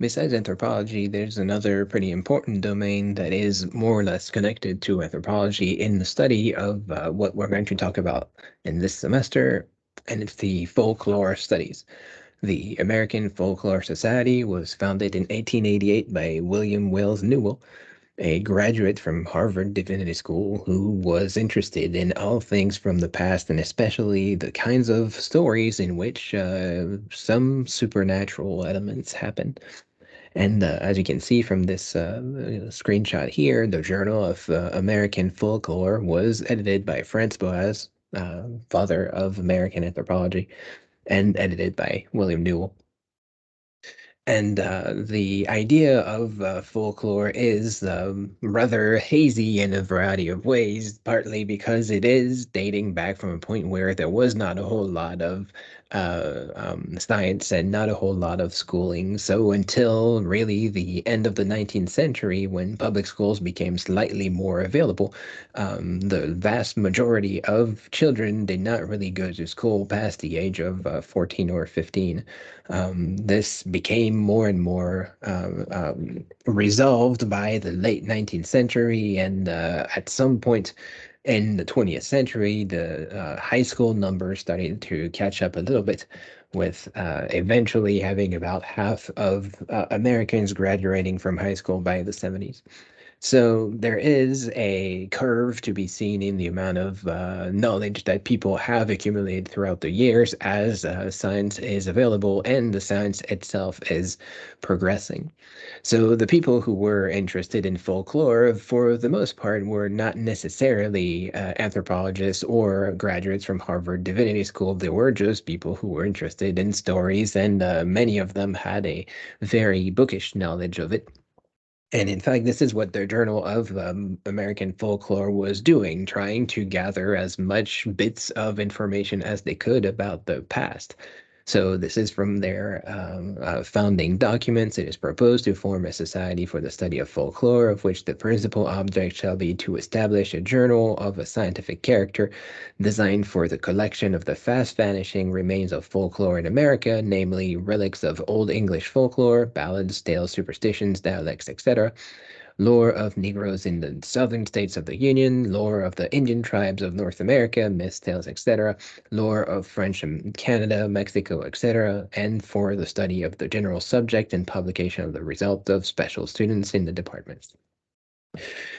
Besides anthropology, there's another pretty important domain that is more or less connected to anthropology in the study of what we're going to talk about in this semester, and it's the folklore studies. The American Folklore Society was founded in 1888 by William Wells Newell, a graduate from Harvard Divinity School who was interested in all things from the past and especially the kinds of stories in which some supernatural elements happen. And as you can see from this screenshot here, the Journal of American Folklore was edited by Franz Boas, father of American anthropology, and edited by William Newell. And the idea of folklore is rather hazy in a variety of ways, partly because it is dating back from a point where there was not a whole lot of science and not a whole lot of schooling. So until really the end of the 19th century, when public schools became slightly more available, the vast majority of children did not really go to school past the age of 14 or 15. This became more and more resolved by the late 19th century, and at some point in the 20th century, the high school numbers started to catch up a little bit, with eventually having about half of Americans graduating from high school by the 70s. So there is a curve to be seen in the amount of knowledge that people have accumulated throughout the years as science is available and the science itself is progressing. So the people who were interested in folklore, for the most part, were not necessarily anthropologists or graduates from Harvard Divinity School. They were just people who were interested in stories, and many of them had a very bookish knowledge of it. And in fact, this is what the Journal of American Folklore was doing, trying to gather as much bits of information as they could about the past. So this is from their founding documents. It is proposed to form a society for the study of folklore, of which the principal object shall be to establish a journal of a scientific character designed for the collection of the fast vanishing remains of folklore in America, namely relics of Old English folklore, ballads, tales, superstitions, dialects, etc., lore of Negroes in the southern states of the Union, lore of the Indian tribes of North America, myths, tales, etc., lore of French and Canada, Mexico, etc., and for the study of the general subject and publication of the results of special students in the departments.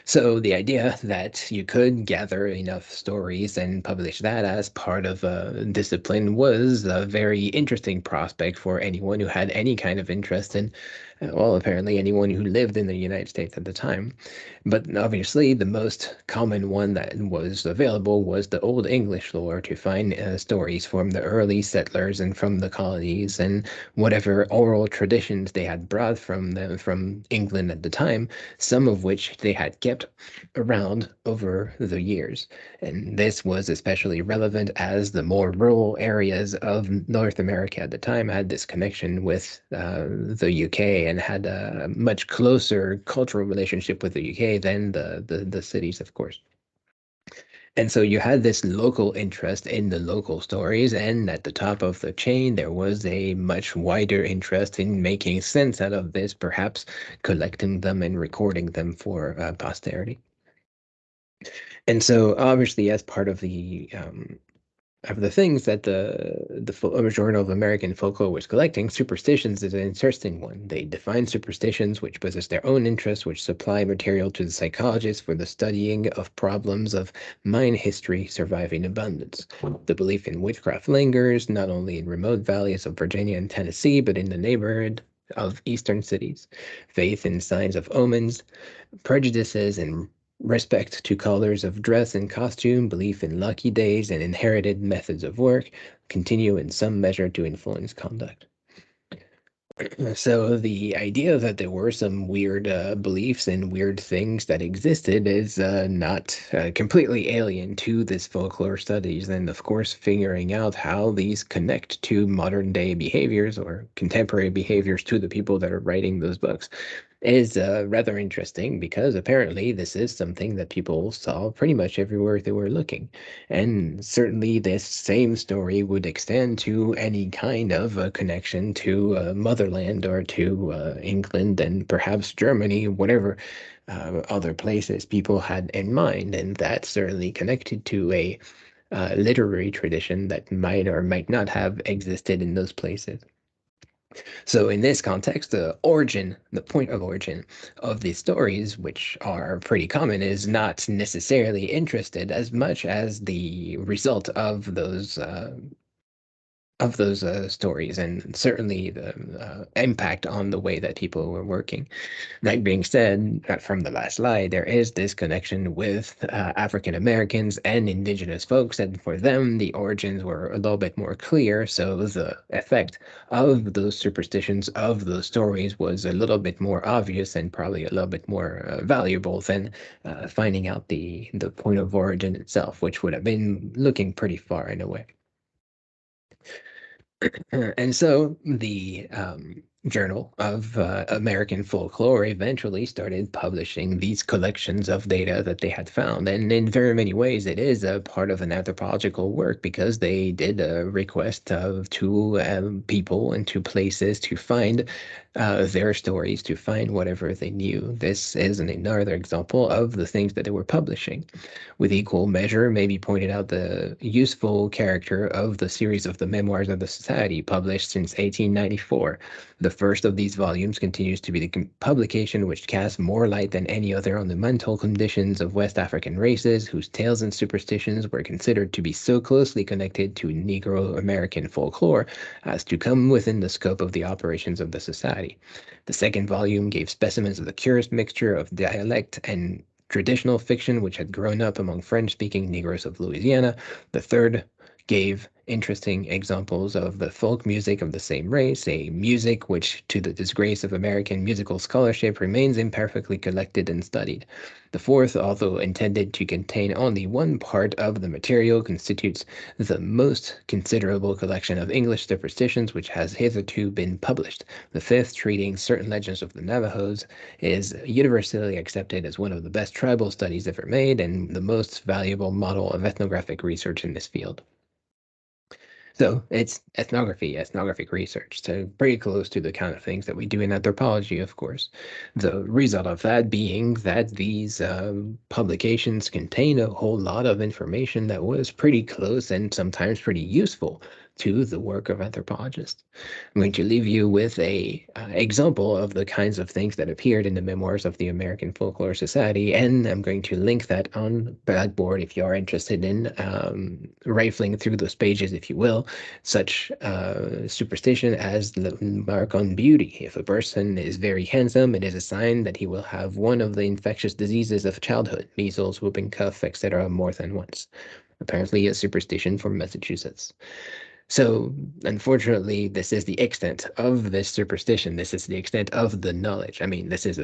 So the idea that you could gather enough stories and publish that as part of a discipline was a very interesting prospect for anyone who had any kind of interest in, well, apparently anyone who lived in the United States at the time. But obviously, the most common one that was available was the Old English lore, to find stories from the early settlers and from the colonies and whatever oral traditions they had brought from them from England at the time, some of which they had kept around over the years. And this was especially relevant as the more rural areas of North America at the time had this connection with the UK and had a much closer cultural relationship with the UK than the cities, of course. And so you had this local interest in the local stories, and at the top of the chain, there was a much wider interest in making sense out of this, perhaps collecting them and recording them for posterity. And so, obviously, as part of the things that the Journal of American Folklore was collecting, superstitions is an interesting one. They define superstitions which possess their own interests, which supply material to the psychologists for the studying of problems of mind history surviving abundance. The belief in witchcraft lingers not only in remote valleys of Virginia and Tennessee, but in the neighborhood of eastern cities. Faith in signs of omens, prejudices and respect to colors of dress and costume, belief in lucky days, and inherited methods of work continue in some measure to influence conduct. So the idea that there were some weird beliefs and weird things that existed is not completely alien to this folklore studies. And of course, figuring out how these connect to modern day behaviors or contemporary behaviors to the people that are writing those books is rather interesting because apparently this is something that people saw pretty much everywhere they were looking. And certainly this same story would extend to any kind of connection to motherland or to England and perhaps Germany, whatever other places people had in mind. And that's certainly connected to a literary tradition that might or might not have existed in those places. So in this context, the origin, the point of origin of these stories, which are pretty common, is not necessarily interested as much as the result of those stories, and certainly the impact on the way that people were working. That being said, from the last slide, there is this connection with African Americans and indigenous folks, and for them, the origins were a little bit more clear. So the effect of those superstitions, of those stories, was a little bit more obvious and probably a little bit more valuable than finding out the point of origin itself, which would have been looking pretty far in a way. And so the Journal of American Folklore eventually started publishing these collections of data that they had found. And in very many ways, it is a part of an anthropological work because they did a request to people and to places to find their stories, to find whatever they knew. This is another example of the things that they were publishing. With equal measure, maybe pointed out the useful character of the series of the Memoirs of the Society, published since 1894. The first of these volumes continues to be the publication which casts more light than any other on the mental conditions of West African races, whose tales and superstitions were considered to be so closely connected to Negro American folklore as to come within the scope of the operations of the Society. The second volume gave specimens of the curious mixture of dialect and traditional fiction which had grown up among French-speaking Negroes of Louisiana. The third gave interesting examples of the folk music of the same race, a music which, to the disgrace of American musical scholarship, remains imperfectly collected and studied. The fourth, although intended to contain only one part of the material, constitutes the most considerable collection of English superstitions which has hitherto been published. The fifth, treating certain legends of the Navajos, is universally accepted as one of the best tribal studies ever made and the most valuable model of ethnographic research in this field. So it's ethnographic research, so pretty close to the kind of things that we do in anthropology, of course. The result of that being that these publications contain a whole lot of information that was pretty close and sometimes pretty useful to the work of anthropologists. I'm going to leave you with a example of the kinds of things that appeared in the memoirs of the American Folklore Society, and I'm going to link that on Blackboard if you are interested in rifling through those pages, if you will. Such superstition as the mark on beauty. If a person is very handsome, it is a sign that he will have one of the infectious diseases of childhood, measles, whooping cough, etc., more than once. Apparently a superstition from Massachusetts. So, unfortunately, this is the extent of this superstition. This is the extent of the knowledge. I mean, this is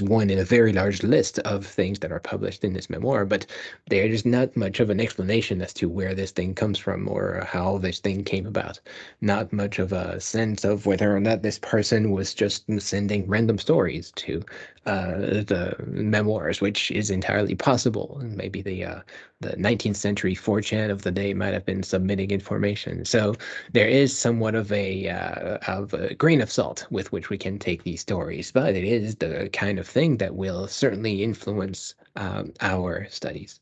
one in a very large list of things that are published in this memoir, but there is not much of an explanation as to where this thing comes from or how this thing came about. Not much of a sense of whether or not this person was just sending random stories to the memoirs, which is entirely possible. Maybe the 19th century 4chan of the day might have been submitting information. So there is somewhat of a grain of salt with which we can take these stories, but it is the kind of thing that will certainly influence our studies.